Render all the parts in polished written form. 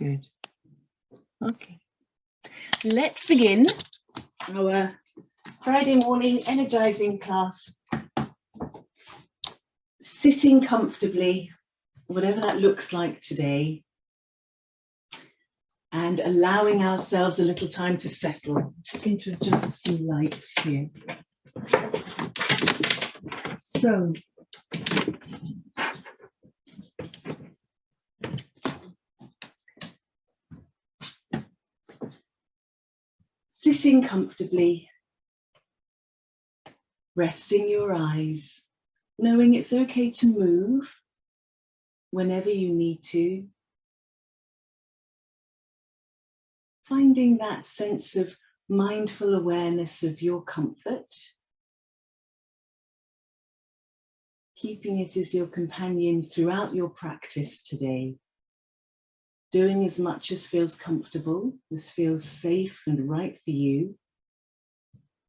Good. Okay. Let's begin our Friday morning energizing class. Sitting comfortably, whatever that looks like today, and allowing ourselves a little time to settle. I'm just going to adjust some light here. So, sitting comfortably, resting your eyes, knowing it's okay to move whenever you need to. Finding that sense of mindful awareness of your comfort. Keeping it as your companion throughout your practice today. Doing as much as feels comfortable, as feels safe and right for you.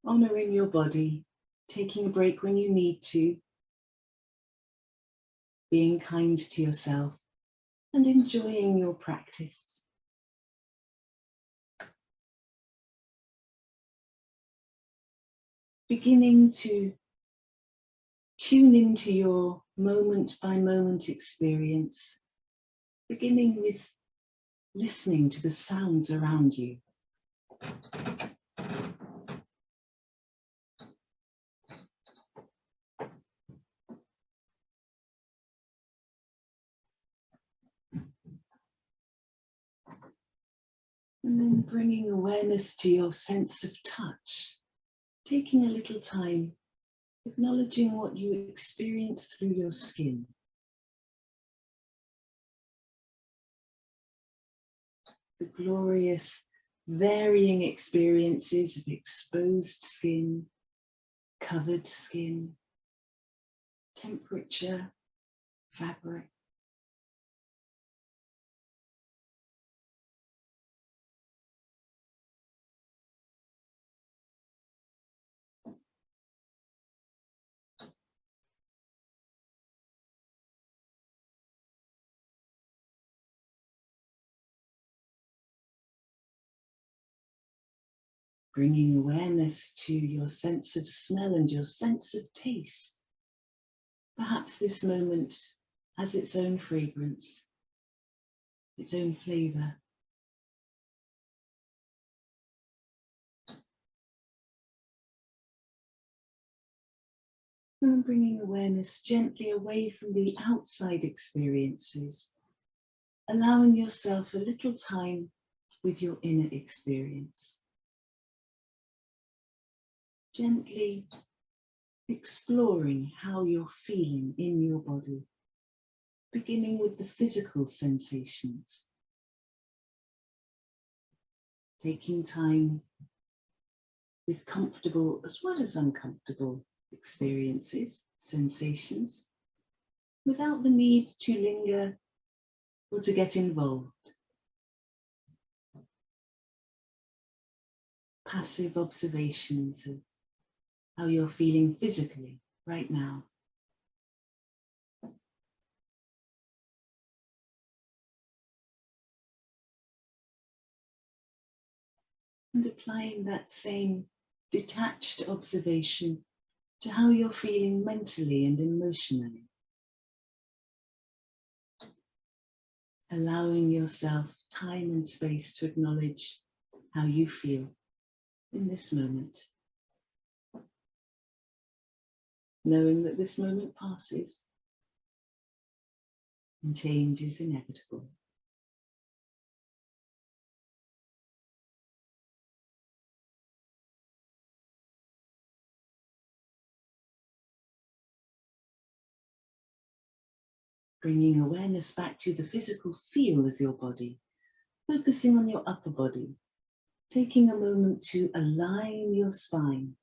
Honoring your body, taking a break when you need to. Being kind to yourself and enjoying your practice. Beginning to tune into your moment by moment experience, beginning with listening to the sounds around you. And then bringing awareness to your sense of touch, taking a little time, acknowledging what you experience through your skin. The glorious, varying experiences of exposed skin, covered skin, temperature, fabric. Bringing awareness to your sense of smell and your sense of taste. Perhaps this moment has its own fragrance, its own flavor. And bringing awareness gently away from the outside experiences, allowing yourself a little time with your inner experience. Gently exploring how you're feeling in your body, beginning with the physical sensations. Taking time with comfortable as well as uncomfortable experiences, sensations, without the need to linger or to get involved. Passive observations of how you're feeling physically right now. And applying that same detached observation to how you're feeling mentally and emotionally. Allowing yourself time and space to acknowledge how you feel in this moment. Knowing that this moment passes and change is inevitable. Bringing awareness back to the physical feel of your body, focusing on your upper body, taking a moment to align your spine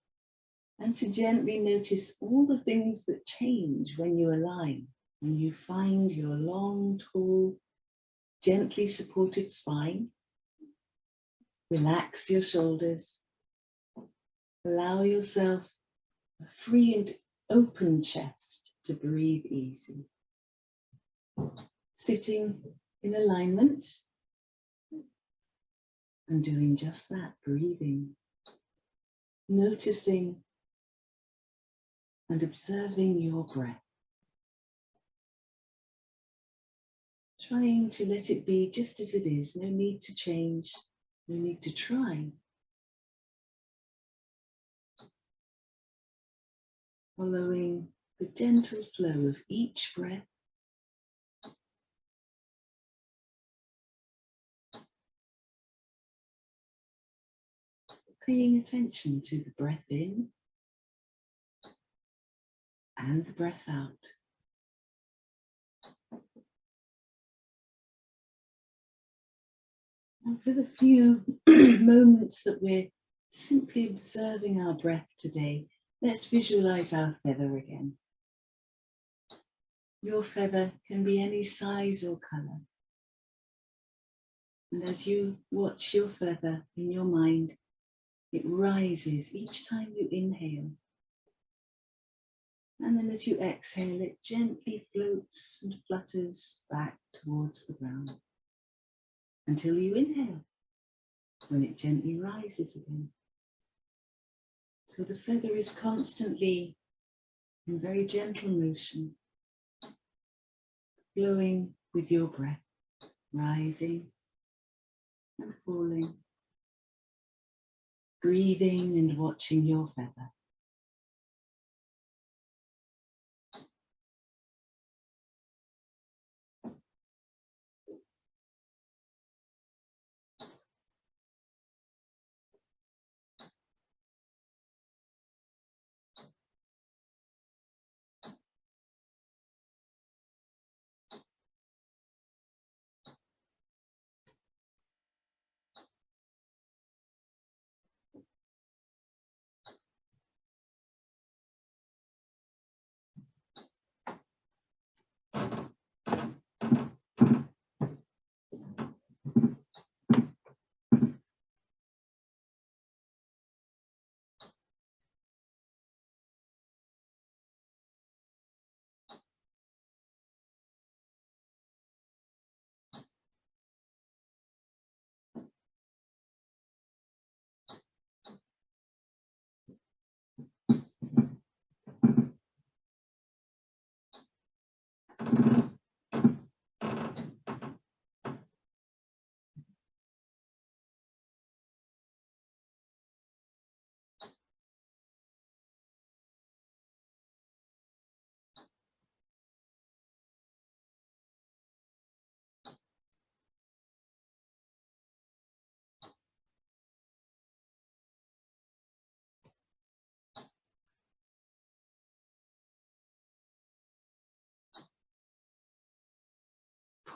and to gently notice all the things that change when you align, when you find your long, tall, gently supported spine. Relax your shoulders. Allow yourself a free and open chest to breathe easy. Sitting in alignment, And doing just that, breathing, noticing and observing your breath. Trying to let it be just as it is, no need to change, no need to try. Following the gentle flow of each breath. Paying attention to the breath in and the breath out. And for the few moments that we're simply observing our breath today, let's visualize our feather again. Your feather can be any size or color. And as you watch your feather in your mind, it rises each time you inhale. And then as you exhale, it gently floats and flutters back towards the ground until you inhale, when it gently rises again. So the feather is constantly in very gentle motion, flowing with your breath, rising and falling, breathing and watching your feather.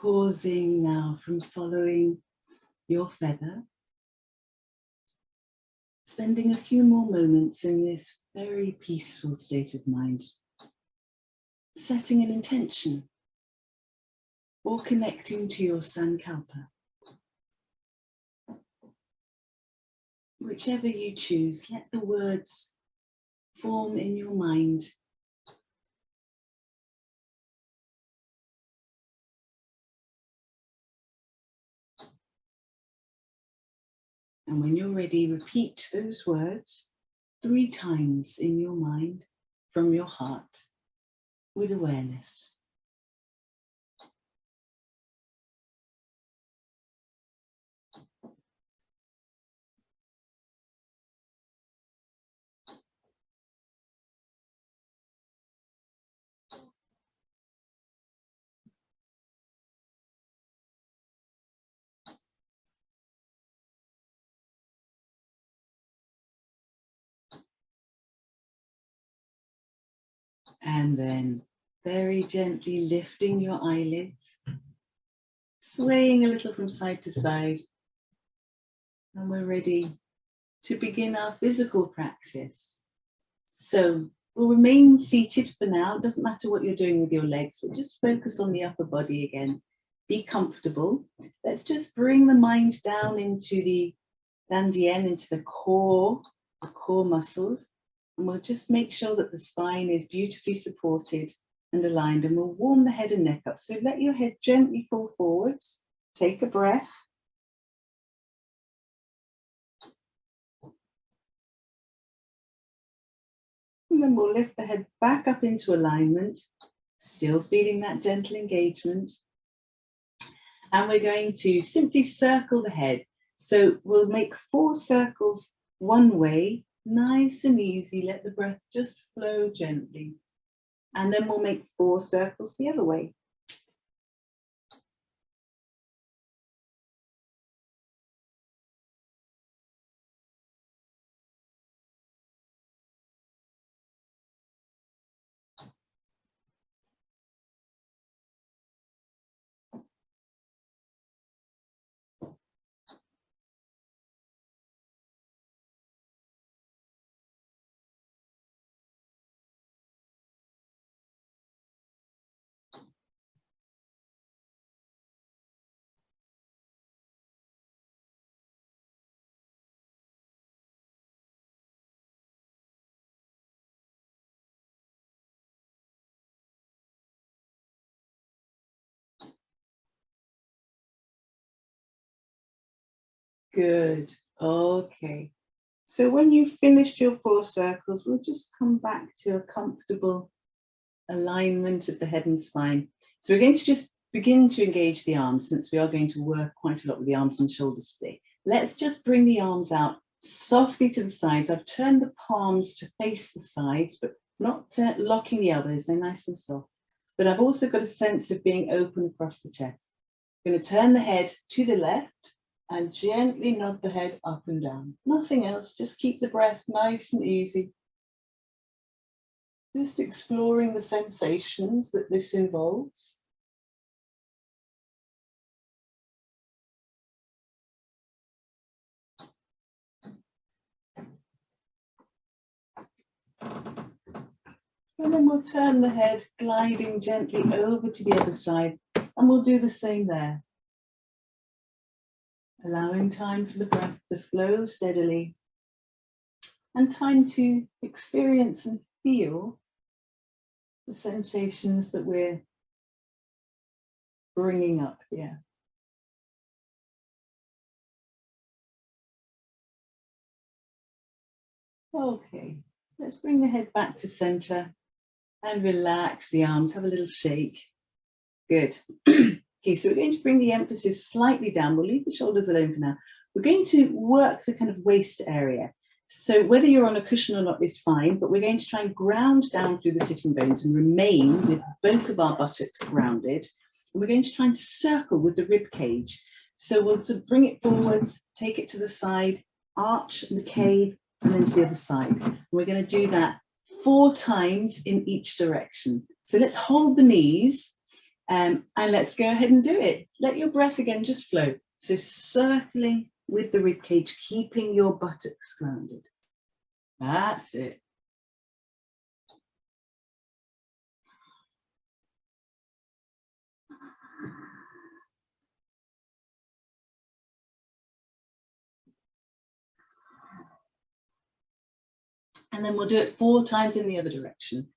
Pausing now from following your feather, spending a few more moments in this very peaceful state of mind, setting an intention or connecting to your sankalpa. Whichever you choose, let the words form in your mind. And when you're ready, repeat those words 3 times in your mind from your heart with awareness. And then very gently lifting your eyelids, swaying a little from side to side. And we're ready to begin our physical practice. So we'll remain seated for now. It doesn't matter what you're doing with your legs, but just focus on the upper body again. Be comfortable. Let's just bring the mind down into the dantian, into the core muscles. And we'll just make sure that the spine is beautifully supported and aligned, and we'll warm the head and neck up. So let your head gently fall forwards. Take a breath. And then we'll lift the head back up into alignment, still feeling that gentle engagement. And we're going to simply circle the head. So we'll make 4 circles one way, nice and easy. Let the breath just flow gently. And then we'll make 4 circles the other way. Good. Okay. So when you've finished your 4 circles, we'll just come back to a comfortable alignment of the head and spine. So we're going to just begin to engage the arms, since we are going to work quite a lot with the arms and shoulders today. Let's just bring the arms out softly to the sides. I've turned the palms to face the sides, but not locking the elbows. They're nice and soft. But I've also got a sense of being open across the chest. I'm going to turn the head to the left and gently nod the head up and down. Nothing else, just keep the breath nice and easy. Just exploring the sensations that this involves. And then we'll turn the head, gliding gently over to the other side, and we'll do the same there. Allowing time for the breath to flow steadily, and time to experience and feel the sensations that we're bringing up here. Okay, let's bring the head back to center and relax the arms, have a little shake. Good. Okay, so we're going to bring the emphasis slightly down. We'll leave the shoulders alone for now. We're going to work the kind of waist area. So whether you're on a cushion or not is fine, but we're going to try and ground down through the sitting bones and remain with both of our buttocks grounded. And we're going to try and circle with the rib cage. So we'll sort of bring it forwards, take it to the side, arch and cave, and then to the other side. And we're going to do that 4 times in each direction. So let's hold the knees. And let's go ahead and do it. Let your breath again just flow. So circling with the rib cage, keeping your buttocks grounded. That's it. And then we'll do it 4 times in the other direction.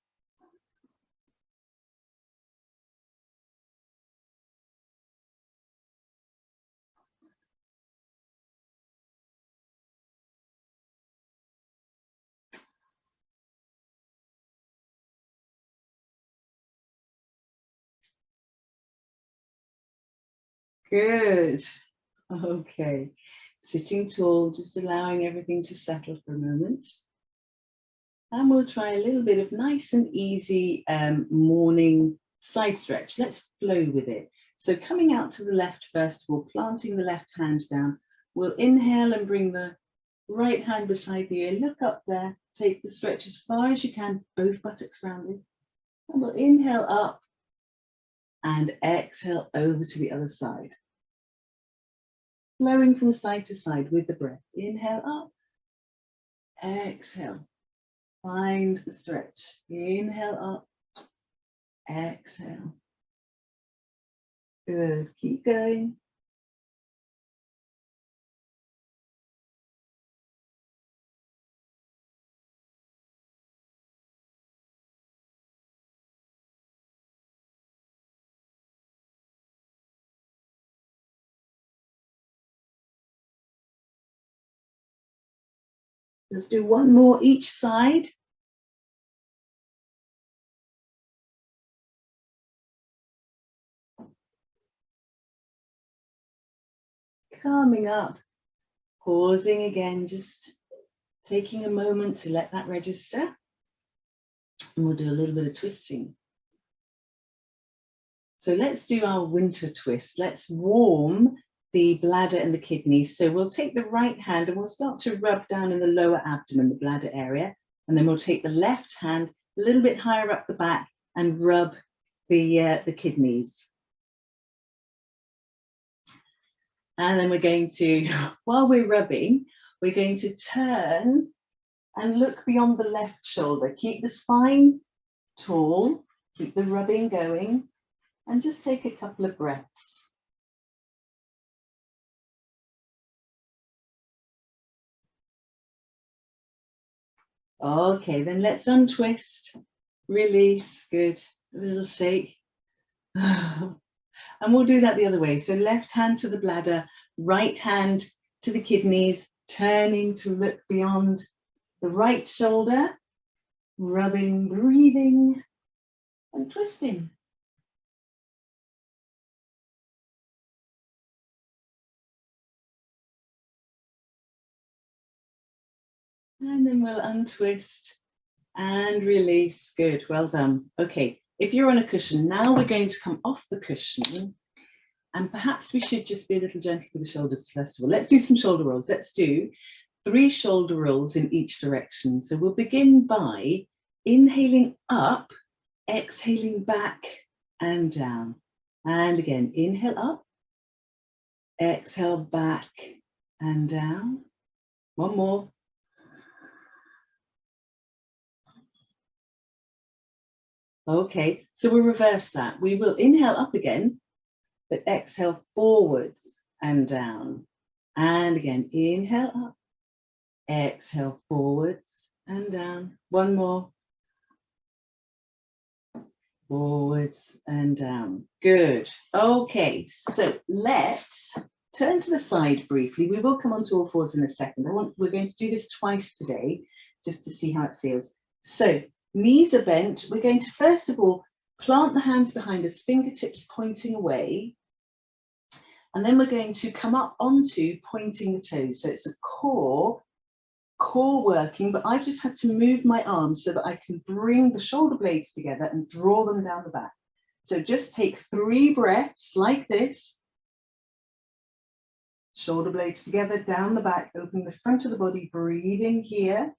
Good. Okay. Sitting tall, just allowing everything to settle for a moment. And we'll try a little bit of nice and easy morning side stretch. Let's flow with it. So coming out to the left first of all, planting the left hand down. We'll inhale and bring the right hand beside the ear. Look up there. Take the stretch as far as you can, both buttocks rounded. And we'll inhale up and exhale over to the other side. Flowing from side to side with the breath. Inhale up, exhale. Find the stretch. Inhale up, exhale. Good. Keep going. Let's do one more each side. coming up, pausing again, just taking a moment to let that register. And we'll do a little bit of twisting. So let's do our winter twist. Let's warm the bladder and the kidneys. So we'll take the right hand and we'll start to rub down in the lower abdomen, the bladder area. And then we'll take the left hand a little bit higher up the back and rub the kidneys. And then we're going to, while we're rubbing, we're going to turn and look beyond the left shoulder. Keep the spine tall, keep the rubbing going, and just take a couple of breaths. Okay, then let's untwist, release, good, a little shake. And we'll do that the other way. So left hand to the bladder, right hand to the kidneys, turning to look beyond the right shoulder, rubbing, breathing, and twisting. And then we'll untwist and release. Good, well done. Okay, if you're on a cushion, now we're going to come off the cushion, and perhaps we should just be a little gentle with the shoulders first of all. Let's do some shoulder rolls. Let's do 3 shoulder rolls in each direction. So we'll begin by inhaling up, exhaling back and down. And again, inhale up, exhale back and down. One more. Okay, so we'll reverse that. We will inhale up again, but exhale forwards and down. And again, inhale up, exhale forwards and down. One more. Forwards and down. Good. Okay, so let's turn to the side briefly. We will come on to all fours in a second. We're going to do this twice today, just to see how it feels. So knees are bent. We're going to first of all plant the hands behind us, fingertips pointing away. And then we're going to come up onto pointing the toes. So it's a core working, but I've just had to move my arms so that I can bring the shoulder blades together and draw them down the back. So just take 3 breaths like this. Shoulder blades together, down the back, open the front of the body, breathing here.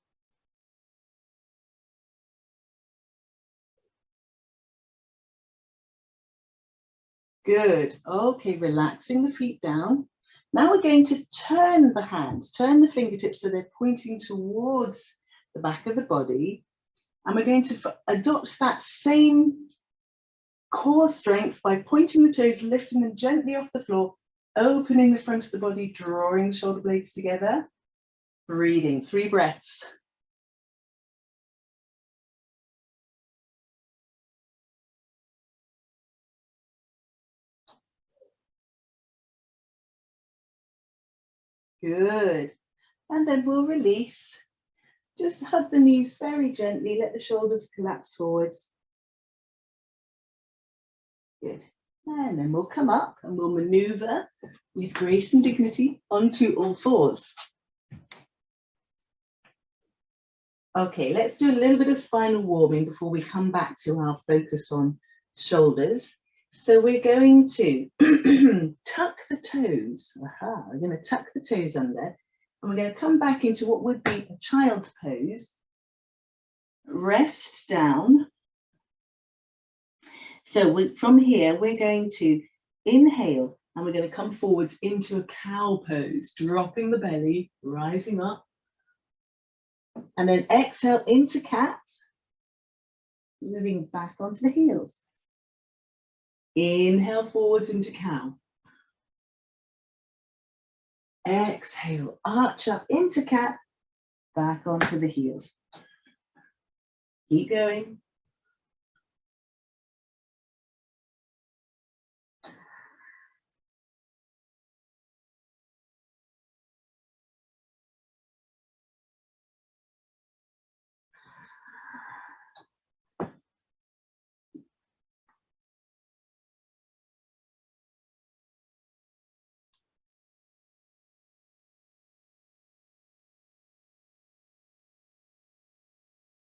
Good. Okay, relaxing the feet down. Now we're going to turn the hands, turn the fingertips so they're pointing towards the back of the body. And we're going to adopt that same core strength by pointing the toes, lifting them gently off the floor, opening the front of the body, drawing the shoulder blades together. Breathing, 3 breaths. Good. And then we'll release. Just hug the knees very gently, let the shoulders collapse forwards. Good. And then we'll come up and we'll maneuver with grace and dignity onto all fours. Okay, let's do a little bit of spinal warming before we come back to our focus on shoulders. So we're going to tuck the toes. We're going to tuck the toes under, and we're going to come back into what would be a child's pose. Rest down. So from here, we're going to inhale, and we're going to come forwards into a cow pose, dropping the belly, rising up. And then exhale into cat, moving back onto the heels. Inhale forwards into cow. Exhale, arch up into cat, back onto the heels. Keep going.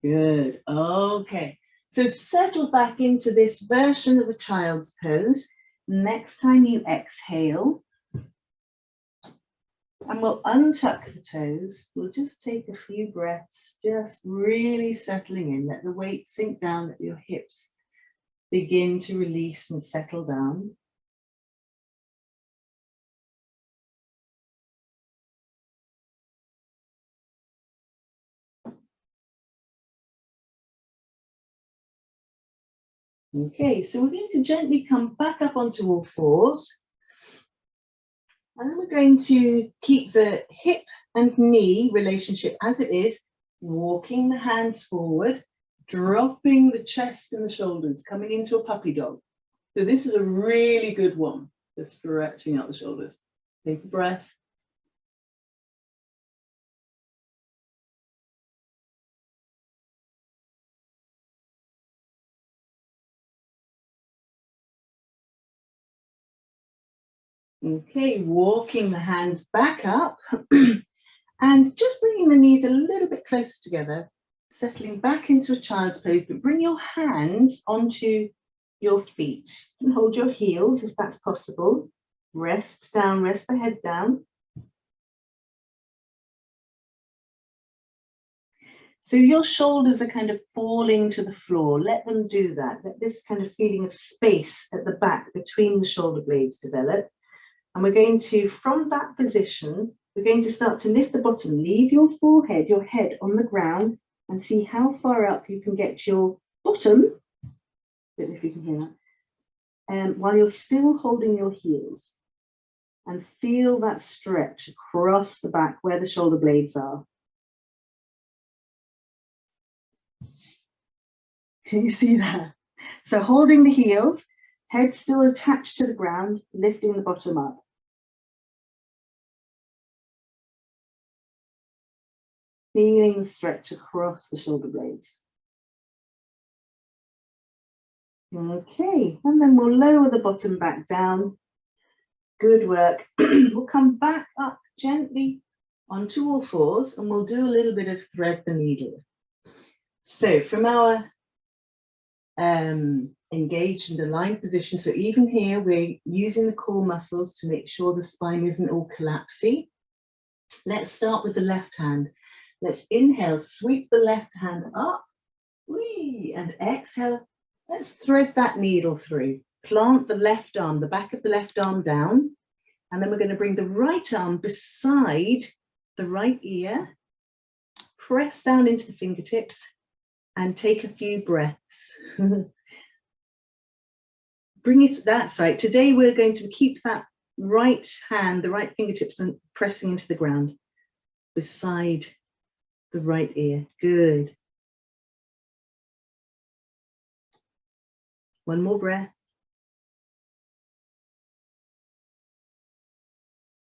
Good. Okay. So settle back into this version of a child's pose. Next time you exhale, and we'll untuck the toes. We'll just take a few breaths, just really settling in. Let the weight sink down, let your hips begin to release and settle down. Okay, so we're going to gently come back up onto all fours. And then we're going to keep the hip and knee relationship as it is, walking the hands forward, dropping the chest and the shoulders, coming into a puppy dog. So this is a really good one for stretching out the shoulders. Take a breath. Okay, walking the hands back up and just bringing the knees a little bit closer together, settling back into a child's pose, but bring your hands onto your feet and hold your heels if that's possible. Rest down, rest the head down. So your shoulders are kind of falling to the floor. Let them do that. Let this kind of feeling of space at the back between the shoulder blades develop. And we're going to, from that position, we're going to start to lift the bottom. Leave your forehead, your head on the ground, and see how far up you can get your bottom. Don't know if you can hear that. While you're still holding your heels. And feel that stretch across the back where the shoulder blades are. Can you see that? So holding the heels, head still attached to the ground, lifting the bottom up. Feeling the stretch across the shoulder blades. Okay, and then we'll lower the bottom back down. Good work. We'll come back up gently onto all fours and we'll do a little bit of thread the needle. So from our engaged and aligned position, so even here we're using the core muscles to make sure the spine isn't all collapsy. Let's start with the left hand. Let's inhale, sweep the left hand up, whee, and exhale. Let's thread that needle through. Plant the left arm, the back of the left arm down, and then we're going to bring the right arm beside the right ear, press down into the fingertips, and take a few breaths. Bring it to that side. Today we're going to keep that right hand, the right fingertips, and pressing into the ground beside the right ear. Good. One more breath.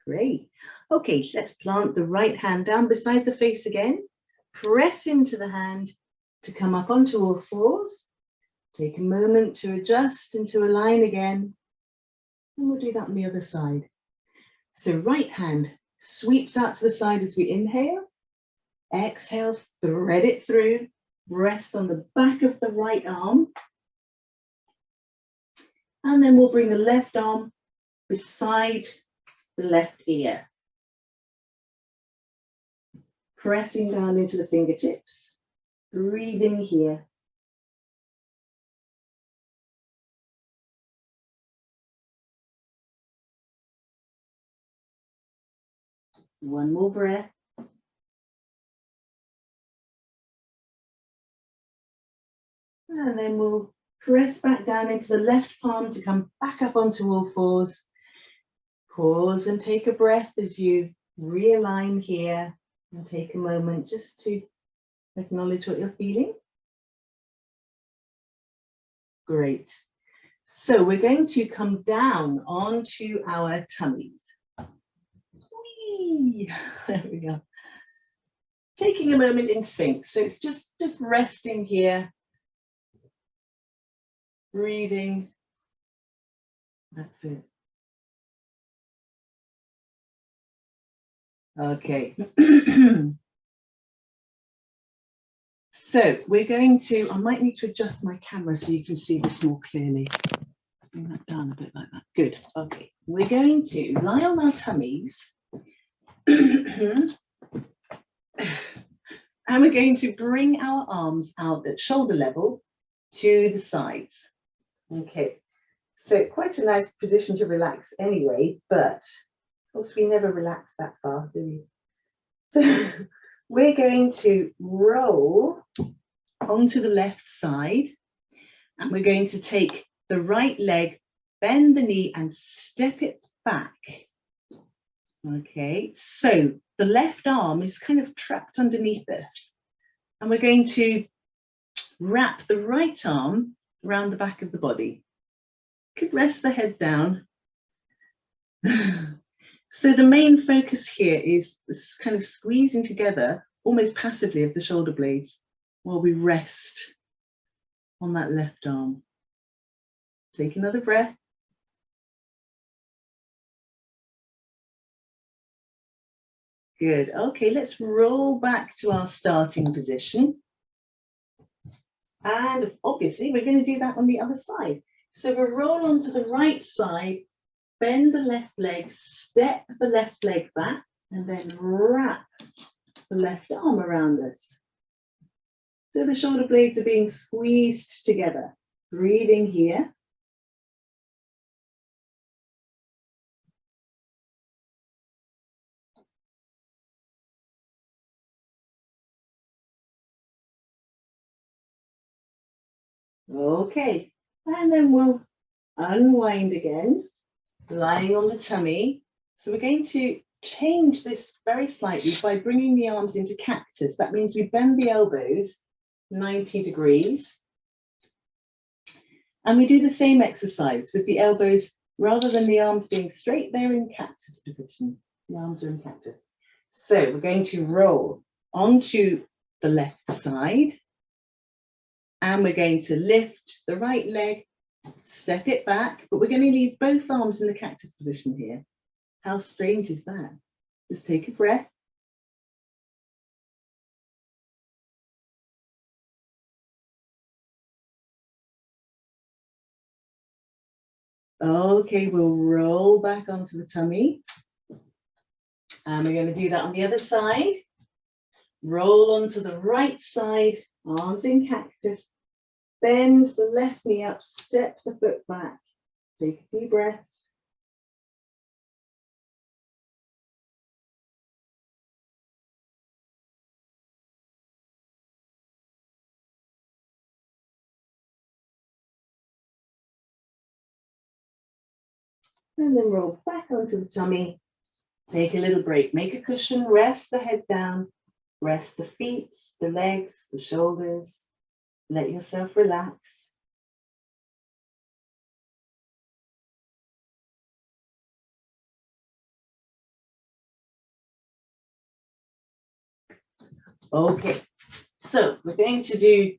Great. Okay, let's plant the right hand down beside the face again. Press into the hand to come up onto all fours. Take a moment to adjust and to align again. And we'll do that on the other side. So right hand sweeps out to the side as we inhale. Exhale, thread it through. Rest on the back of the right arm. And then we'll bring the left arm beside the left ear. Pressing down into the fingertips. Breathing here. One more breath. And then we'll press back down into the left palm to come back up onto all fours. Pause and take a breath as you realign here and take a moment just to acknowledge what you're feeling. Great. So we're going to come down onto our tummies. Whee! There we go. Taking a moment in Sphinx. So it's just resting here. Breathing. That's it. Okay. So we're going to, I might need to adjust my camera so you can see this more clearly. Let's bring that down a bit like that. Good. Okay. We're going to lie on our tummies. And we're going to bring our arms out at shoulder level to the sides. Okay. So quite a nice position to relax anyway, but of course we never relax that far, do we? So we're going to roll onto the left side, and we're going to take the right leg, bend the knee and step it back. Okay, so the left arm is kind of trapped underneath this, and we're going to wrap the right arm around the back of the body. You could rest the head down. So the main focus here is this kind of squeezing together, almost passively, of the shoulder blades while we rest on that left arm. Take another breath. Good. Okay, let's roll back to our starting position. And obviously, we're going to do that on the other side. So we'll roll onto the right side, bend the left leg, step the left leg back, and then wrap the left arm around us. So the shoulder blades are being squeezed together. Breathing here. Okay, and then we'll unwind again, lying on the tummy. So we're going to change this very slightly by bringing the arms into cactus. That means we bend the elbows 90 degrees. And we do the same exercise with the elbows, rather than the arms being straight, they're in cactus position. The arms are in cactus. So we're going to roll onto the left side, and we're going to lift the right leg, step it back, but we're going to leave both arms in the cactus position here. How strange is that? Just take a breath. Okay, we'll roll back onto the tummy. And we're going to do that on the other side. Roll onto the right side, arms in cactus. Bend the left knee up, step the foot back. Take a few breaths. And then roll back onto the tummy. Take a little break. Make a cushion, rest the head down, rest the feet, the legs, the shoulders. Let yourself relax. Okay, so we're going to do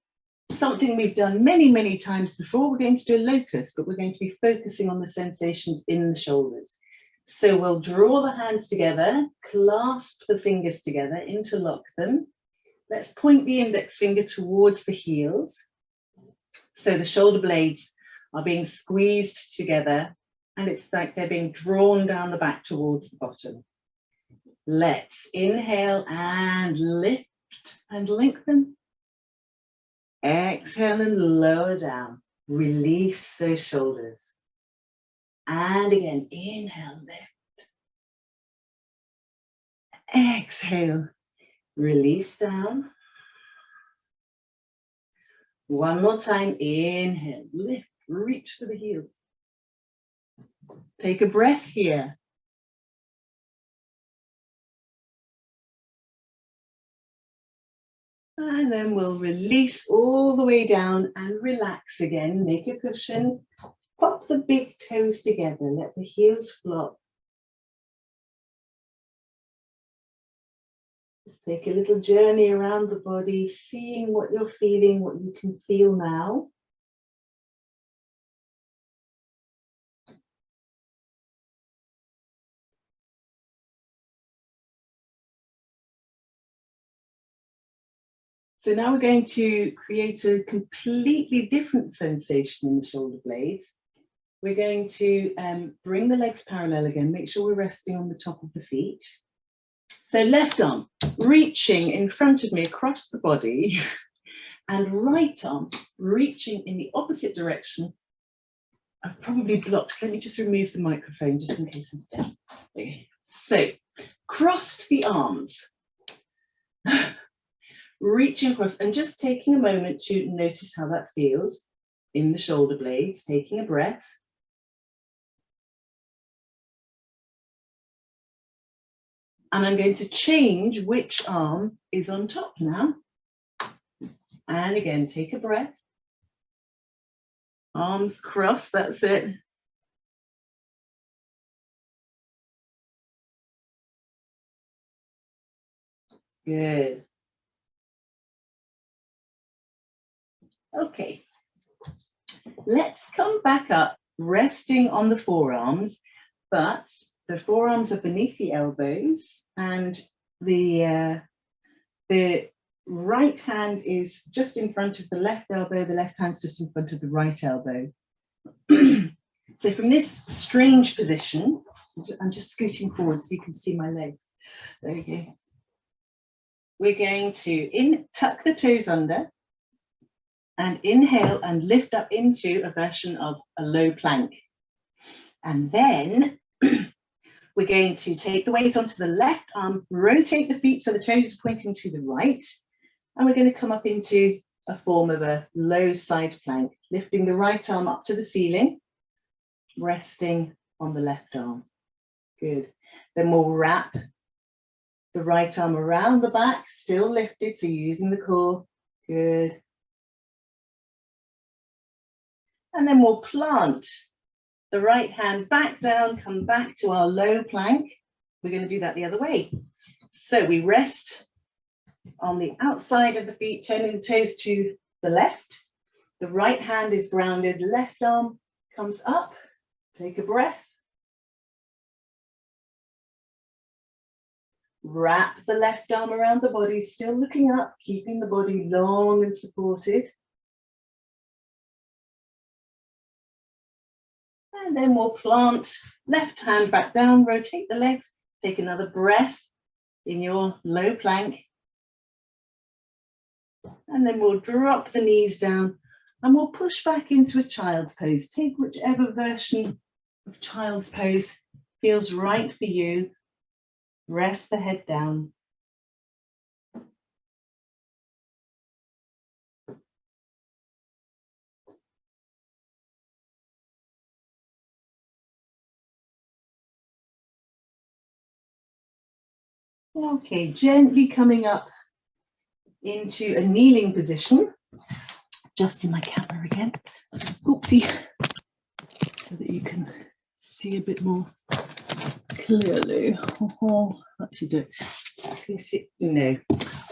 something we've done many, many times before. We're going to do a locust, but we're going to be focusing on the sensations in the shoulders. So we'll draw the hands together, clasp the fingers together, interlock them. Let's point the index finger towards the heels. So the shoulder blades are being squeezed together, and it's like they're being drawn down the back towards the bottom. Let's inhale and lift and lengthen. Exhale and lower down. Release those shoulders. And again, inhale, lift. Exhale, release down. One more time, inhale, lift, reach for the heels. Take a breath here. And then we'll release all the way down and relax again. Make a cushion. Pop the big toes together. Let the heels flop. Just take a little journey around the body, seeing what you're feeling, what you can feel now. So now we're going to create a completely different sensation in the shoulder blades. We're going to bring the legs parallel again, make sure we're resting on the top of the feet. So left arm reaching in front of me across the body and right arm reaching in the opposite direction. I've probably blocked, let me just remove the microphone just in case I'm down. Okay. So crossed the arms, reaching across and just taking a moment to notice how that feels in the shoulder blades, taking a breath. And I'm going to change which arm is on top now. And again, take a breath. Arms crossed, that's it. Good. Okay. Let's come back up, resting on the forearms, but the forearms are beneath the elbows and the right hand is just in front of the left elbow, the left hand's just in front of the right elbow. So from this strange position, I'm just scooting forward so you can see my legs. There we go. We're going to tuck the toes under and inhale and lift up into a version of a low plank. And then we're going to take the weight onto the left arm, rotate the feet so the toes are pointing to the right, and we're going to come up into a form of a low side plank, lifting the right arm up to the ceiling, resting on the left arm. Good. Then we'll wrap the right arm around the back, still lifted, so you're using the core. Good. And then we'll plant the right hand back down, come back to our low plank. We're going to do that the other way. So we rest on the outside of the feet, turning the toes to the left. The right hand is grounded, left arm comes up. Take a breath. Wrap the left arm around the body, still looking up, keeping the body long and supported. And then we'll plant left hand back down, rotate the legs, take another breath in your low plank. And then we'll drop the knees down and we'll push back into a child's pose. Take whichever version of child's pose feels right for you. Rest the head down. Okay, gently coming up into a kneeling position. Adjusting my camera again. Oopsie. So that you can see a bit more clearly. Actually do it. Can you see? No.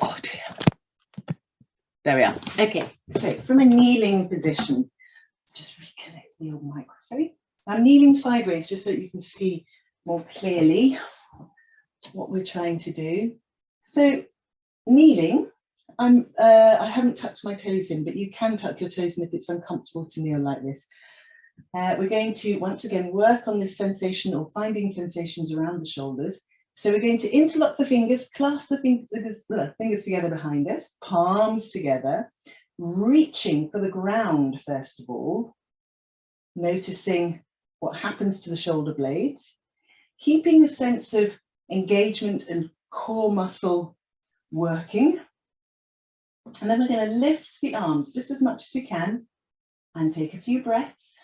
Oh dear. There we are. Okay, so from a kneeling position, just reconnect the old microphone. I'm kneeling sideways just so that you can see more clearly what we're trying to do. So kneeling, I haven't tucked my toes in, but you can tuck your toes in if it's uncomfortable to kneel like this. We're going to once again work on this sensation or finding sensations around the shoulders. So we're going to interlock the fingers, clasp the fingers together behind us, palms together, reaching for the ground first of all, noticing what happens to the shoulder blades, keeping a sense of engagement and core muscle working. And then we're going to lift the arms just as much as we can and take a few breaths.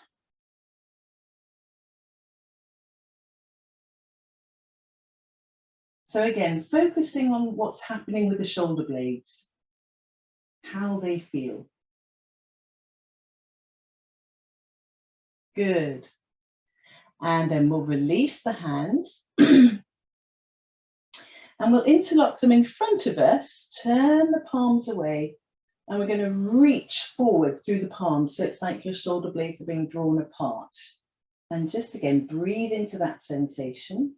So again, focusing on what's happening with the shoulder blades, how they feel. Good. And then we'll release the hands and we'll interlock them in front of us, turn the palms away, and we're going to reach forward through the palms. So it's like your shoulder blades are being drawn apart. And just again, breathe into that sensation.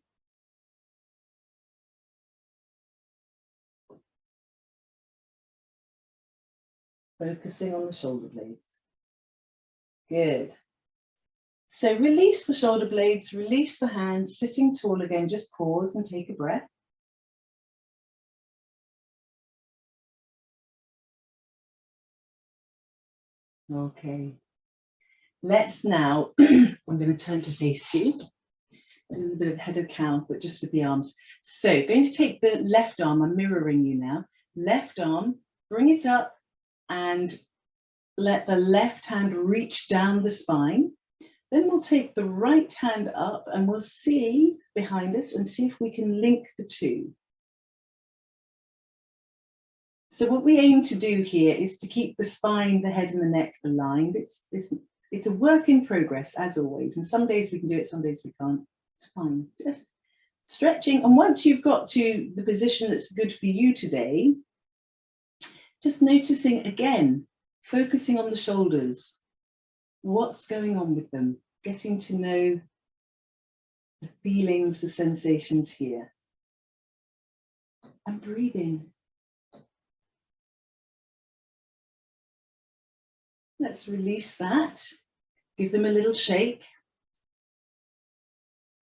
focusing on the shoulder blades. Good. So release the shoulder blades, release the hands, sitting tall again, just pause and take a breath. Okay. Let's now, I'm going to turn to face you, do a bit of head of cow, but just with the arms. So going to take the left arm, I'm mirroring you now, left arm, bring it up and let the left hand reach down the spine. Then we'll take the right hand up and we'll see behind us and see if we can link the two. So what we aim to do here is to keep the spine, the head and the neck aligned. It's a work in progress, as always. And some days we can do it, some days we can't. It's fine. Just stretching. And once you've got to the position that's good for you today, just noticing again, focusing on the shoulders. What's going on with them? Getting to know the feelings, the sensations here. And breathing. Let's release that. Give them a little shake.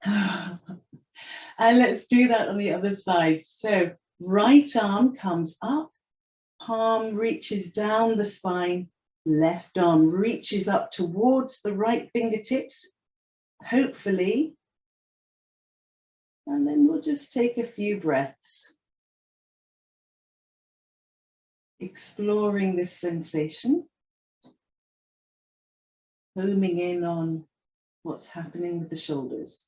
And let's do that on the other side. So right arm comes up, palm reaches down the spine, left arm reaches up towards the right fingertips, hopefully. And then we'll just take a few breaths, exploring this sensation, homing in on what's happening with the shoulders,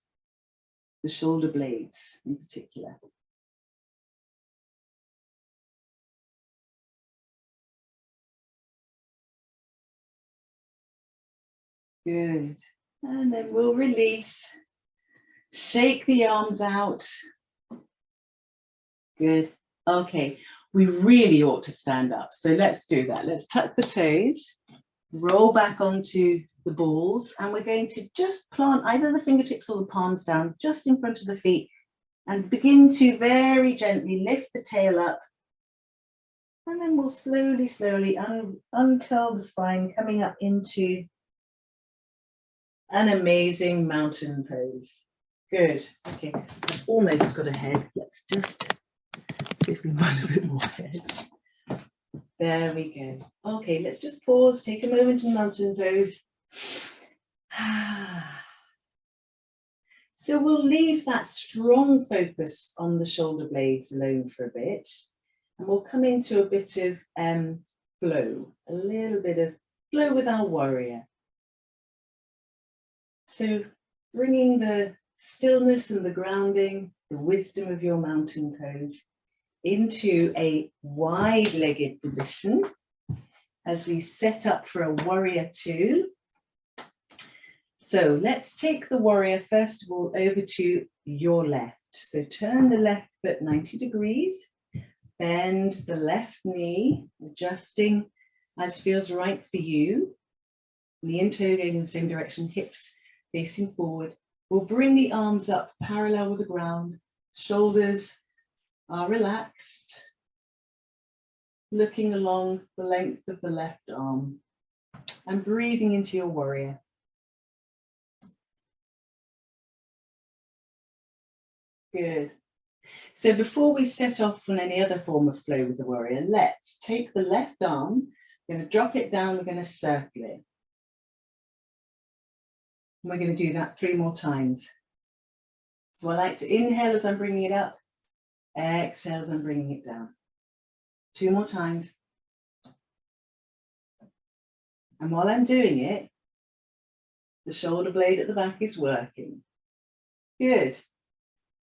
the shoulder blades in particular. Good. And then we'll release. Shake the arms out. Good. Okay. We really ought to stand up. So let's do that. Let's tuck the toes, roll back onto the balls, and we're going to just plant either the fingertips or the palms down just in front of the feet and begin to very gently lift the tail up. And then we'll slowly, slowly uncurl the spine, coming up into an amazing mountain pose. Good. Okay, I've almost got a head. Let's just see if we want a bit more head. There we go. Okay, let's just pause, take a moment in mountain pose. So we'll leave that strong focus on the shoulder blades alone for a bit, and we'll come into a bit of flow, a little bit of flow with our warrior. So bringing the stillness and the grounding, the wisdom of your mountain pose into a wide-legged position as we set up for a warrior two. So let's take the warrior first of all over to your left. So turn the left foot 90 degrees, bend the left knee, adjusting as feels right for you. Knee and toe going in the same direction, hips facing forward. We'll bring the arms up parallel with the ground, shoulders are relaxed, looking along the length of the left arm and breathing into your warrior. Good. So before we set off on any other form of flow with the warrior, let's take the left arm, we're going to drop it down, we're going to circle it. And we're going to do that 3 more times. So I like to inhale as I'm bringing it up, exhale as I'm bringing it down. 2 more times. And while I'm doing it, the shoulder blade at the back is working. Good.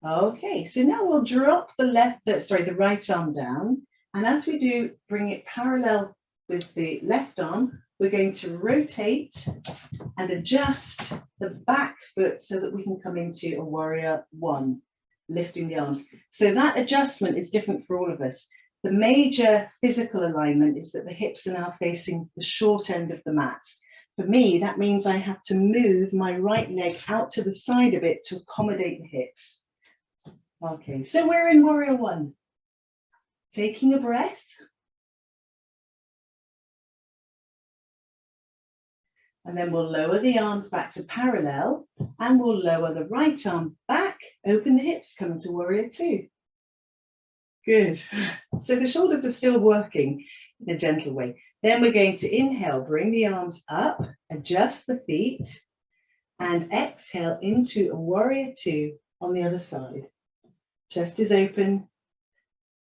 Okay, so now we'll drop the right arm down. And as we do, bring it parallel with the left arm, we're going to rotate and adjust the back foot so that we can come into a warrior one, lifting the arms. So that adjustment is different for all of us. The major physical alignment is that the hips are now facing the short end of the mat. For me, that means I have to move my right leg out to the side of it to accommodate the hips. Okay, so we're in warrior one. Taking a breath. And then we'll lower the arms back to parallel, and we'll lower the right arm back, open the hips, come into warrior two. Good. So the shoulders are still working in a gentle way. Then we're going to inhale, bring the arms up, adjust the feet, and exhale into a warrior two on the other side. Chest is open,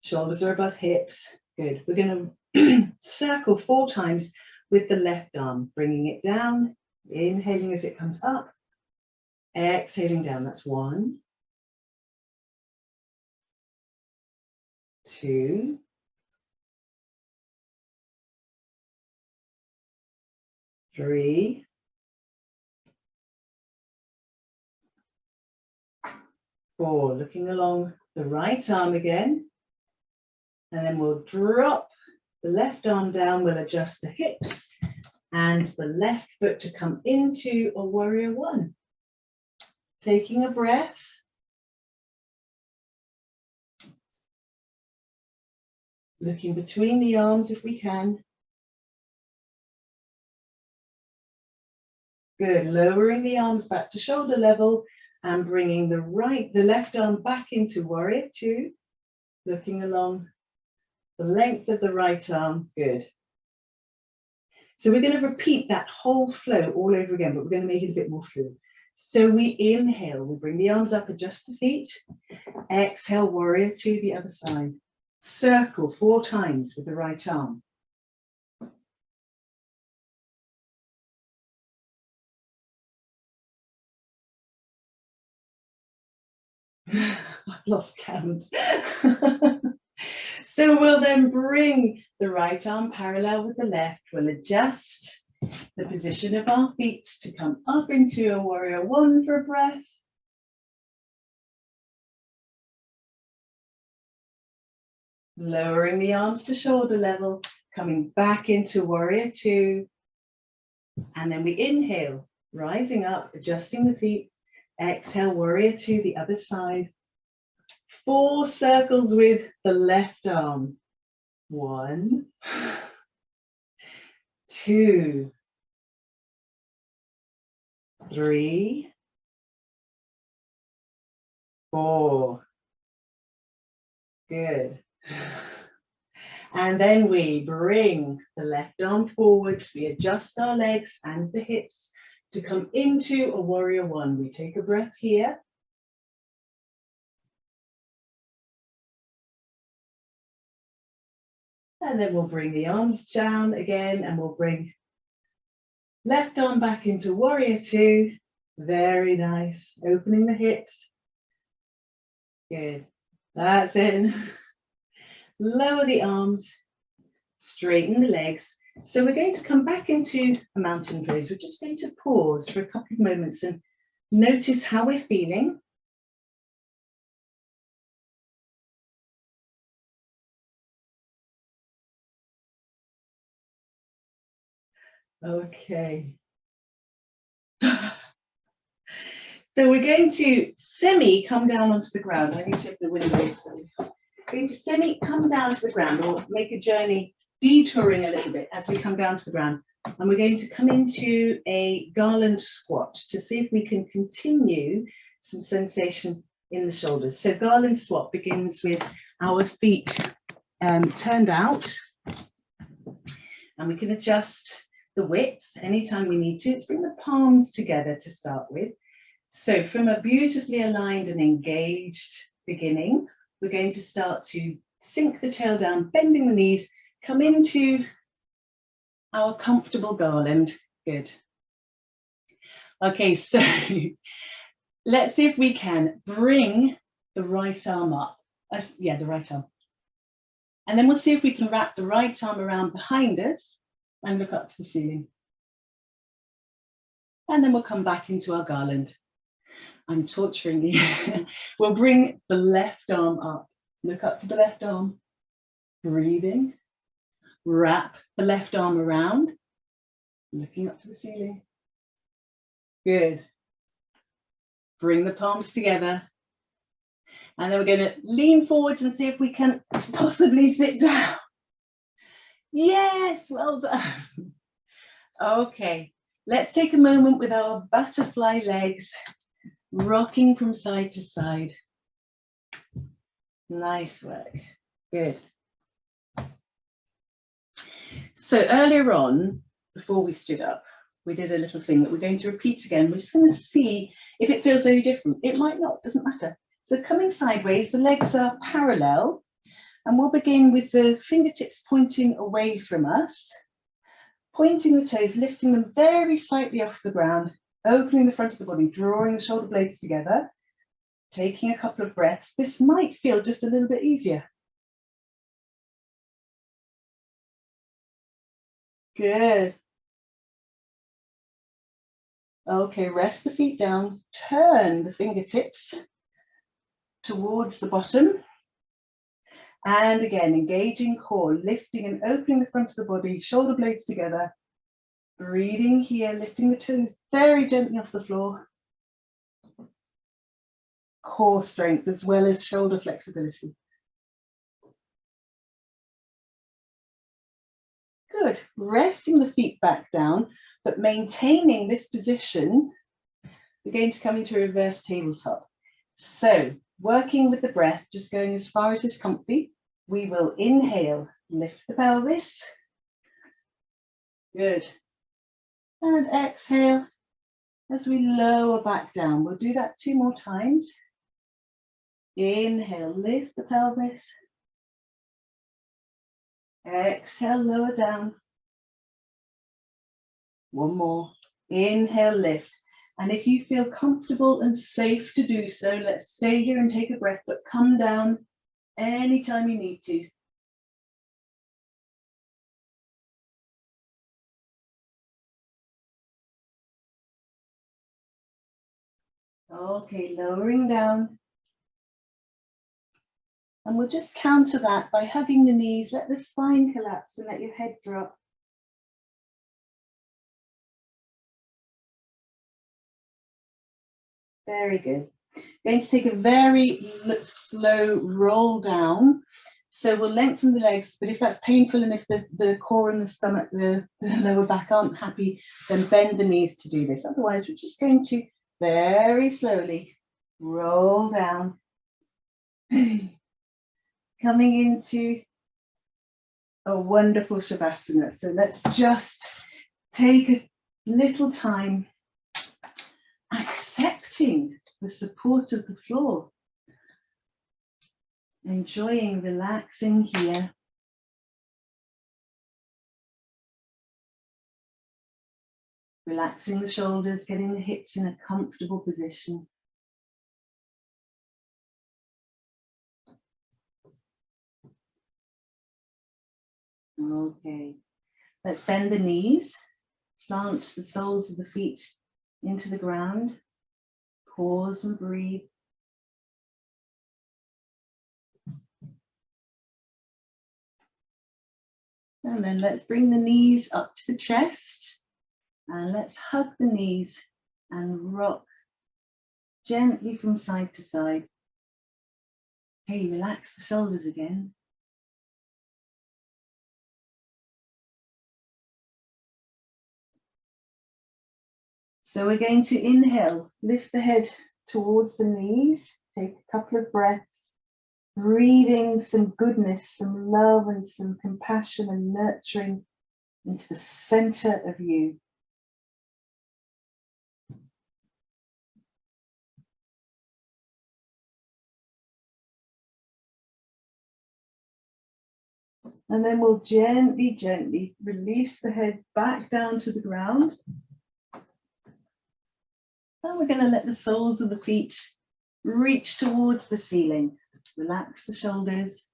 shoulders are above hips. Good. We're going to circle 4 times with the left arm, bringing it down, inhaling as it comes up, exhaling down. That's 1, 2, 3, 4. Looking along the right arm again. And then we'll drop the left arm down. We'll adjust the hips and the left foot to come into a warrior one. Taking a breath. Looking between the arms if we can. Good. Lowering the arms back to shoulder level and bringing the left arm back into warrior two. Looking along the length of the right arm. Good. So we're going to repeat that whole flow all over again, but we're going to make it a bit more fluid. So we inhale, we bring the arms up, adjust the feet. Exhale, warrior two, the other side. Circle 4 times with the right arm. I've lost count. So we'll then bring the right arm parallel with the left. We'll adjust the position of our feet to come up into a warrior one for a breath. Lowering the arms to shoulder level, coming back into warrior two. And then we inhale, rising up, adjusting the feet. Exhale, warrior two, the other side. 4 circles with the left arm. 1, 2, 3, 4. Good. And then we bring the left arm forwards. We adjust our legs and the hips to come into a warrior one. We take a breath here. And then we'll bring the arms down again and we'll bring left arm back into warrior two. Very nice. Opening the hips. Good. That's it. Lower the arms. Straighten the legs. So we're going to come back into a mountain pose. We're just going to pause for a couple of moments and notice how we're feeling. Okay. So we're going to semi come down onto the ground. I need to open the windows. We're going to semi come down to the ground or make a journey detouring a little bit as we come down to the ground. And we're going to come into a garland squat to see if we can continue some sensation in the shoulders. So garland squat begins with our feet turned out. And we can adjust the width anytime we need to. Let's bring the palms together to start with. So from a beautifully aligned and engaged beginning, we're going to start to sink the tail down, bending the knees, come into our comfortable garland. Good. Okay, so let's see if we can bring the right arm up. The right arm. And then we'll see if we can wrap the right arm around behind us and look up to the ceiling. And then we'll come back into our garland. I'm torturing you. We'll bring the left arm up. Look up to the left arm. Breathing. Wrap the left arm around. Looking up to the ceiling. Good. Bring the palms together. And then we're going to lean forwards and see if we can possibly sit down. Yes, well done. Okay. Let's take a moment with our butterfly legs, rocking from side to side. Nice work. Good. So earlier on, before we stood up, we did a little thing that we're going to repeat again. We're just going to see if it feels any different. It might not, doesn't matter. So coming sideways, the legs are parallel, and we'll begin with the fingertips pointing away from us, pointing the toes, lifting them very slightly off the ground, opening the front of the body, drawing the shoulder blades together, taking a couple of breaths. This might feel just a little bit easier. Good. Okay, rest the feet down, turn the fingertips towards the bottom. And again, engaging core, lifting and opening the front of the body, shoulder blades together. Breathing here, lifting the toes very gently off the floor. Core strength as well as shoulder flexibility. Good. Resting the feet back down, but maintaining this position. We're going to come into reverse tabletop. So, working with the breath, just going as far as is comfy. We will inhale, lift the pelvis. Good. And exhale as we lower back down. We'll do that 2 more times. Inhale, lift the pelvis. Exhale, lower down. 1 more. Inhale, lift. And if you feel comfortable and safe to do so, let's stay here and take a breath, but come down anytime you need to. Okay, lowering down. And we'll just counter that by hugging the knees, let the spine collapse and let your head drop. Very good. Going to take a very slow roll down. So we'll lengthen the legs, but if that's painful and if the core and the stomach, the lower back aren't happy, then bend the knees to do this. Otherwise, we're just going to very slowly roll down. Coming into a wonderful Shavasana. So let's just take a little time accepting the support of the floor. Enjoying, relaxing here. Relaxing the shoulders, getting the hips in a comfortable position. Okay, let's bend the knees, plant the soles of the feet into the ground, pause and breathe. And then let's bring the knees up to the chest and let's hug the knees and rock gently from side to side. Okay, relax the shoulders again. So we're going to inhale, lift the head towards the knees, take a couple of breaths, breathing some goodness, some love and some compassion and nurturing into the center of you. And then we'll gently, gently release the head back down to the ground. And we're going to let the soles of the feet reach towards the ceiling. Relax the shoulders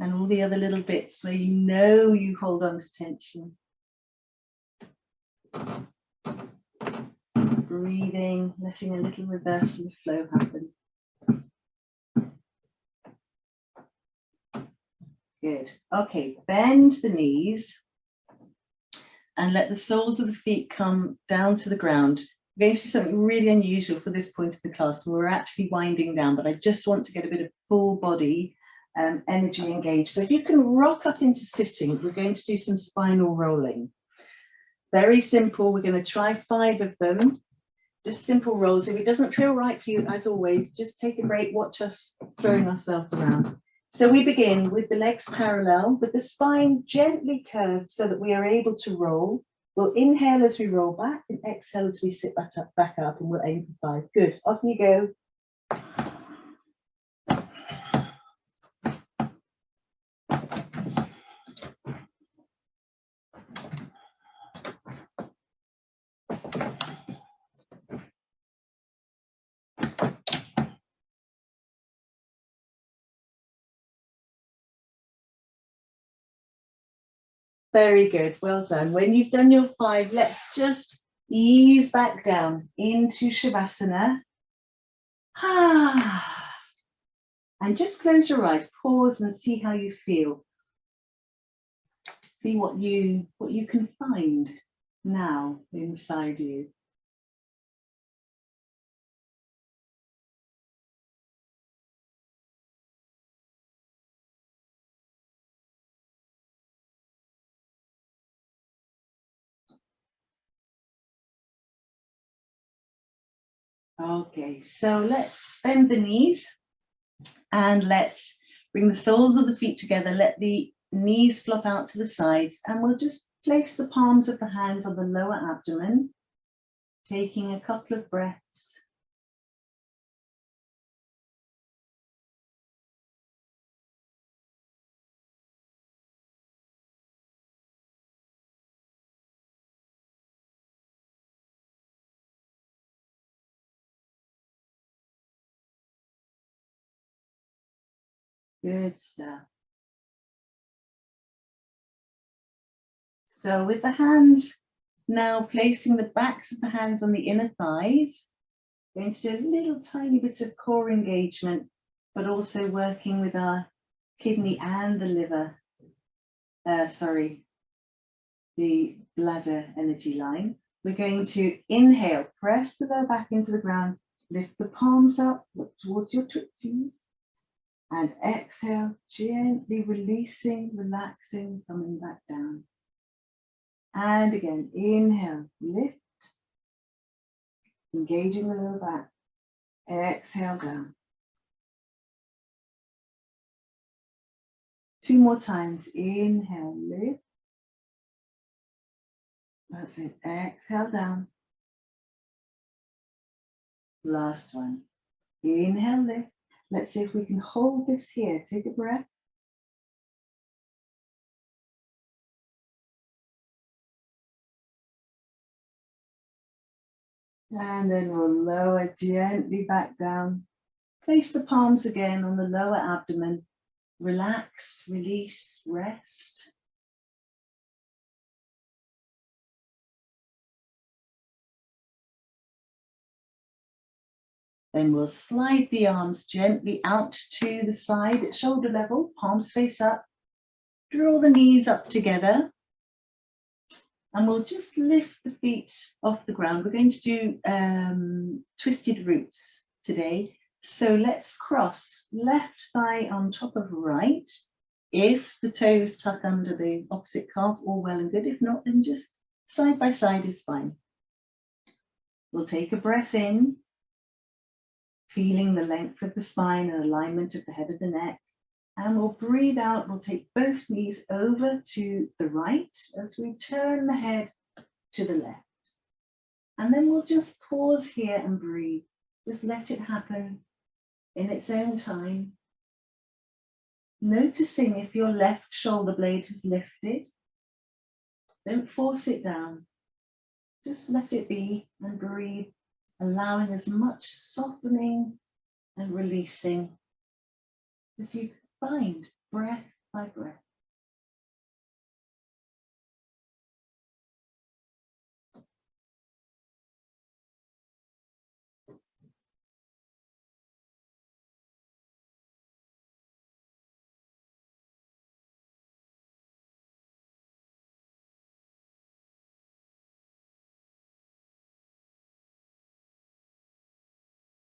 and all the other little bits where you know you hold on to tension. Breathing, letting a little reversal of flow happen. Good. Okay, bend the knees and let the soles of the feet come down to the ground. We're going to do something really unusual for this point of the class. We're actually winding down, but I just want to get a bit of full body energy engaged. So if you can rock up into sitting, we're going to do some spinal rolling. Very simple. We're going to try 5 of them. Just simple rolls. If it doesn't feel right for you, as always, just take a break, watch us throwing ourselves around. So we begin with the legs parallel, with the spine gently curved so that we are able to roll. We'll inhale as we roll back and exhale as we sit back up, and we'll aim for 5. Good. Off you go. Very good. Well done. When you've done your 5, let's just ease back down into Shavasana. And just close your eyes, pause and see how you feel. See what you can find now inside you. Okay, so let's bend the knees and let's bring the soles of the feet together. Let the knees flop out to the sides, and we'll just place the palms of the hands on the lower abdomen, taking a couple of breaths. Good stuff. So with the hands now placing the backs of the hands on the inner thighs, going to do a little tiny bit of core engagement, but also working with our kidney and the liver, the bladder energy line. We're going to inhale, press the lower back into the ground, lift the palms up, look towards your twitsies, and exhale, gently releasing, relaxing, coming back down. And again, inhale, lift, engaging the lower back, exhale down. 2 more times, inhale, lift. That's it, exhale down. Last one, inhale, lift. Let's see if we can hold this here. Take a breath. And then we'll lower gently back down. Place the palms again on the lower abdomen. Relax, release, rest. Then we'll slide the arms gently out to the side at shoulder level, palms face up. Draw the knees up together. And we'll just lift the feet off the ground. We're going to do twisted roots today. So let's cross left thigh on top of right. If the toes tuck under the opposite calf, all well and good. If not, then just side by side is fine. We'll take a breath in, feeling the length of the spine and alignment of the head of the neck. And we'll breathe out. We'll take both knees over to the right as we turn the head to the left. And then we'll just pause here and breathe. Just let it happen in its own time. Noticing if your left shoulder blade has lifted. Don't force it down. Just let it be and breathe, allowing as much softening and releasing as you find, breath by breath.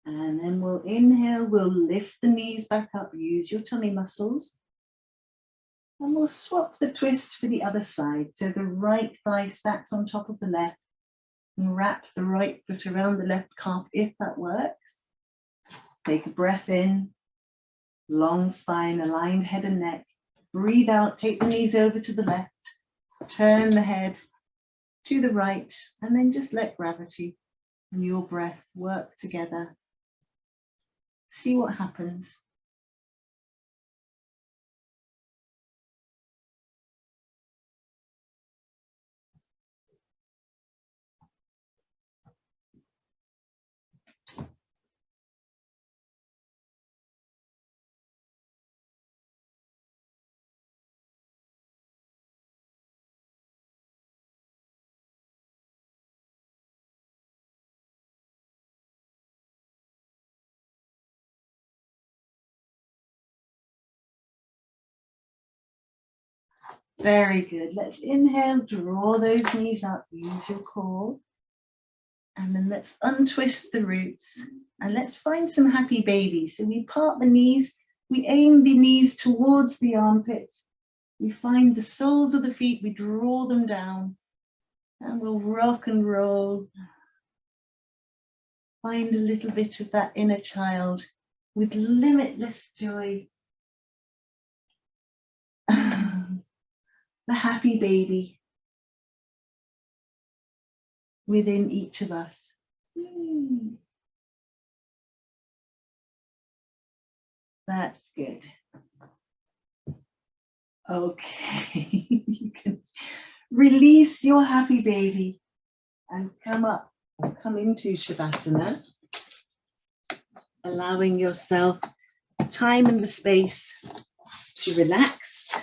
And then we'll inhale, we'll lift the knees back up, use your tummy muscles. And we'll swap the twist for the other side. So the right thigh stacks on top of the left, and wrap the right foot around the left calf if that works. Take a breath in, long spine, aligned head and neck. Breathe out, take the knees over to the left, turn the head to the right, and then just let gravity and your breath work together. See what happens. Very good. Let's inhale, draw those knees up, use your core. And then let's untwist the roots and let's find some happy babies. So we part the knees, we aim the knees towards the armpits. We find the soles of the feet, we draw them down and we'll rock and roll. Find a little bit of that inner child with limitless joy. The happy baby within each of us. That's good. Okay, you can release your happy baby and come into Shavasana, allowing yourself the time and the space to relax,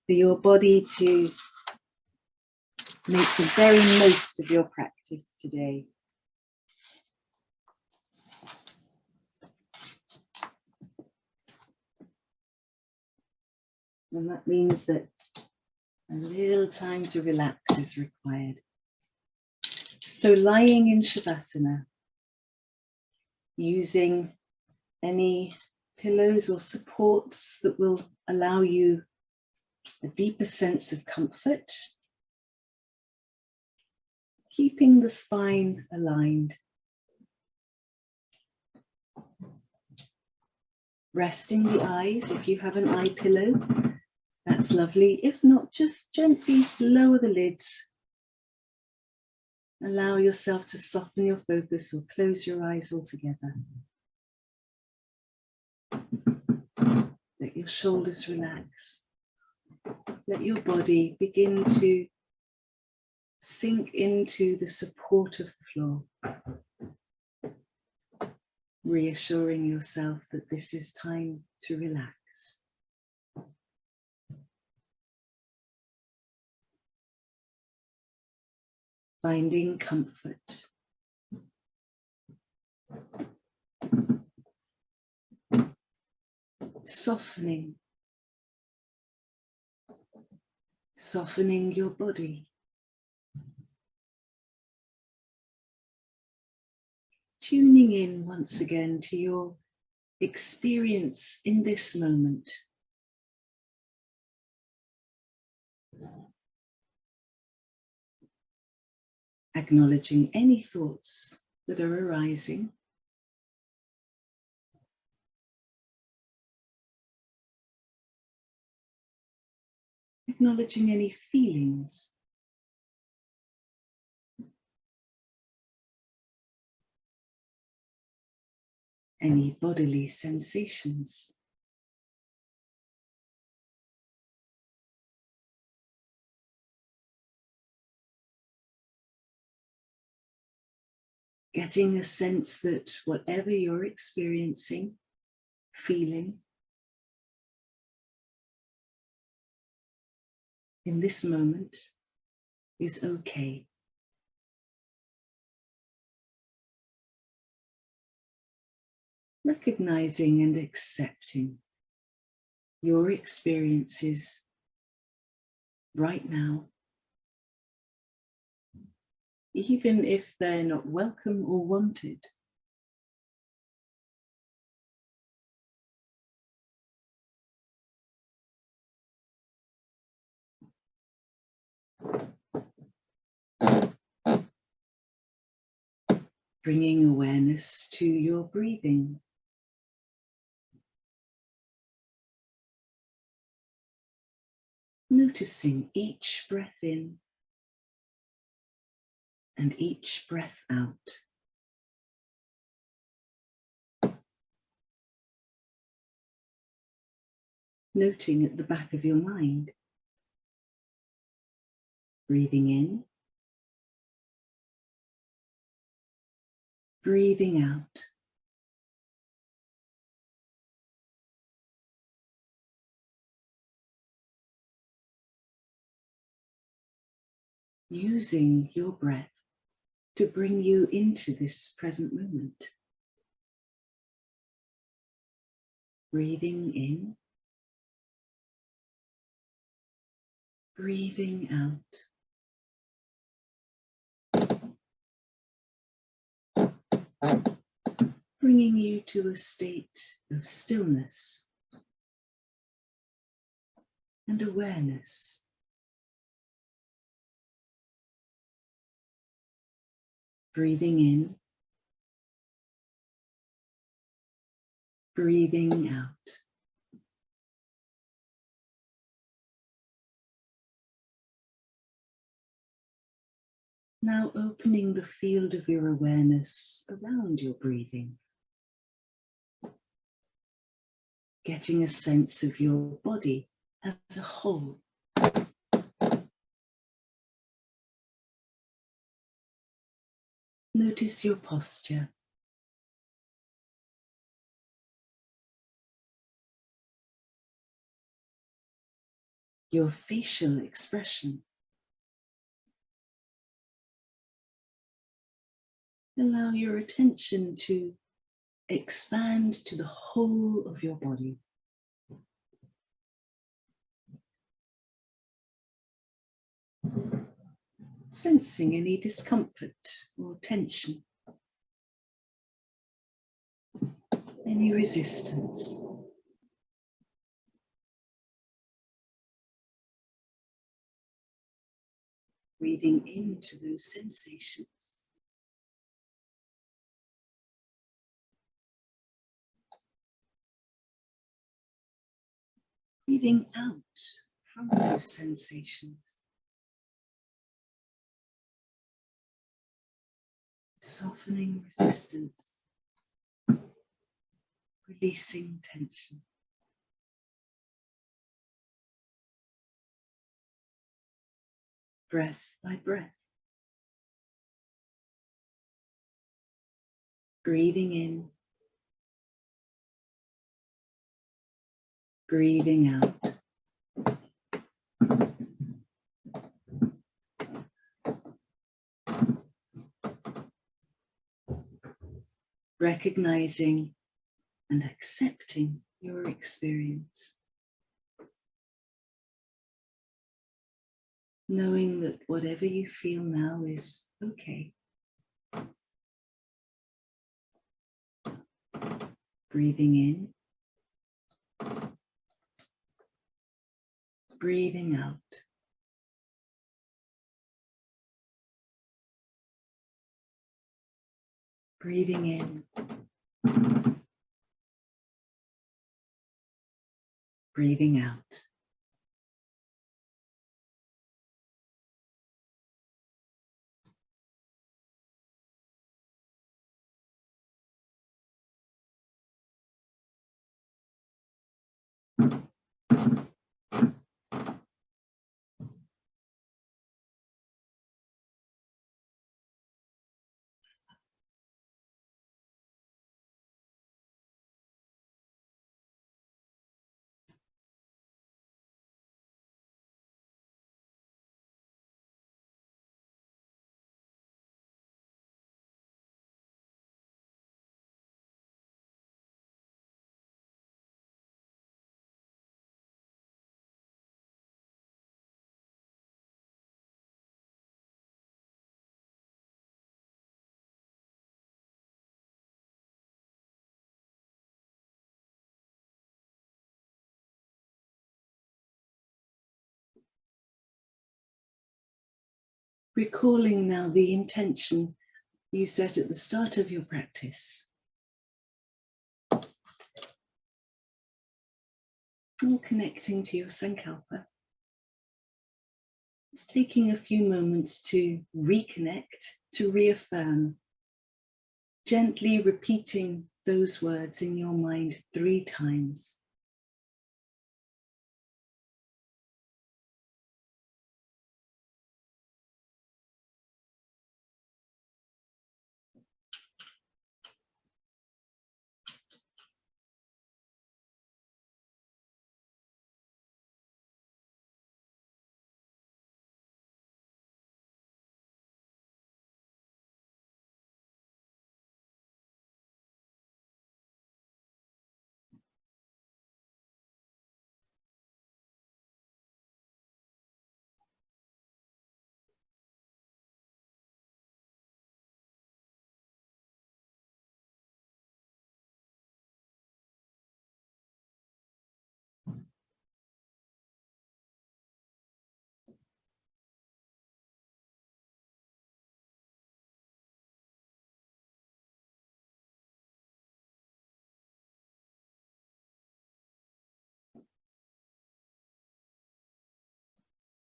for your body to make the very most of your practice today. And that means that a little time to relax is required. So lying in Shavasana, using any pillows or supports that will allow you a deeper sense of comfort, keeping the spine aligned. Resting the eyes, if you have an eye pillow, that's lovely. If not, just gently lower the lids. Allow yourself to soften your focus or close your eyes altogether. Let your shoulders relax. Let your body begin to sink into the support of the floor. Reassuring yourself that this is time to relax. Finding comfort. Softening your body. Tuning in once again to your experience in this moment. Acknowledging any thoughts that are arising. Acknowledging any feelings. Any bodily sensations. Getting a sense that whatever you're experiencing, feeling, in this moment is okay. Recognizing and accepting your experiences right now, even if they're not welcome or wanted. bringing awareness to your breathing. Noticing each breath in and each breath out. Noting at the back of your mind, breathing in, breathing out. Using your breath to bring you into this present moment. Breathing in, breathing out. Bringing you to a state of stillness and awareness. Breathing in, breathing out. Now opening the field of your awareness around your breathing. Getting a sense of your body as a whole. Notice your posture. Your facial expression. Allow your attention to expand to the whole of your body. Sensing any discomfort or tension, any resistance. Breathing into those sensations. Breathing out from those sensations. Softening resistance. Releasing tension. Breath by breath. Breathing in. Breathing out. Recognizing and accepting your experience. Knowing that whatever you feel now is okay. Breathing in. Breathing out. Breathing in. Breathing out. Recalling now the intention you set at the start of your practice. All connecting to your Sankalpa. It's taking a few moments to reconnect, to reaffirm, gently repeating those words in your mind 3 times.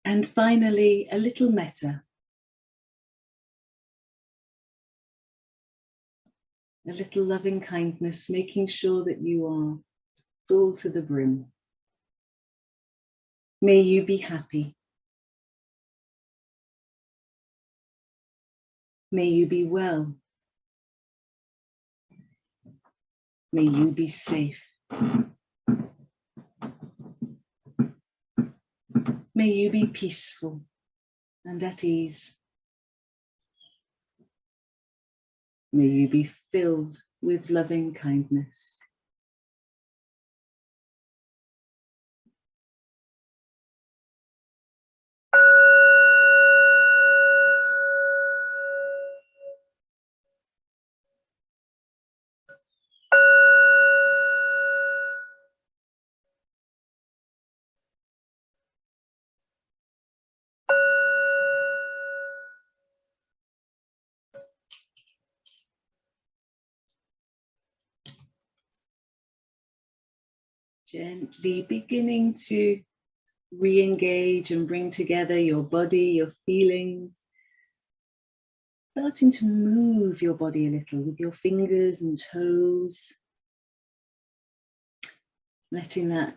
And finally, a little metta. A little loving kindness, making sure that you are full to the brim. May you be happy. May you be well. May you be safe. May you be peaceful and at ease. May you be filled with loving kindness. Gently beginning to re-engage and bring together your body, your feelings. Starting to move your body a little with your fingers and toes. Letting that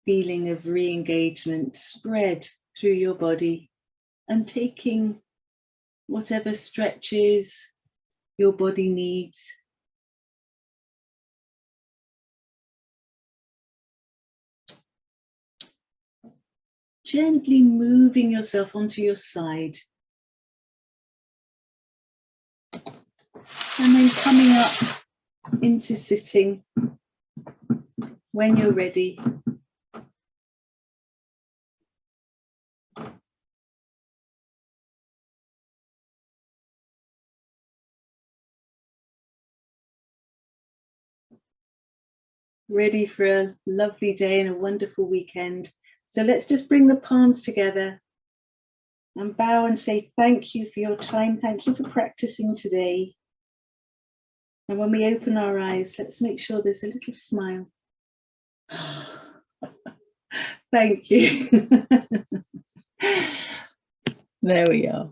feeling of re-engagement spread through your body and taking whatever stretches your body needs. Gently moving yourself onto your side. And then coming up into sitting when you're ready. Ready for a lovely day and a wonderful weekend. So let's just bring the palms together and bow and say thank you for your time. Thank you for practicing today. And when we open our eyes, let's make sure there's a little smile. Thank you. There we are.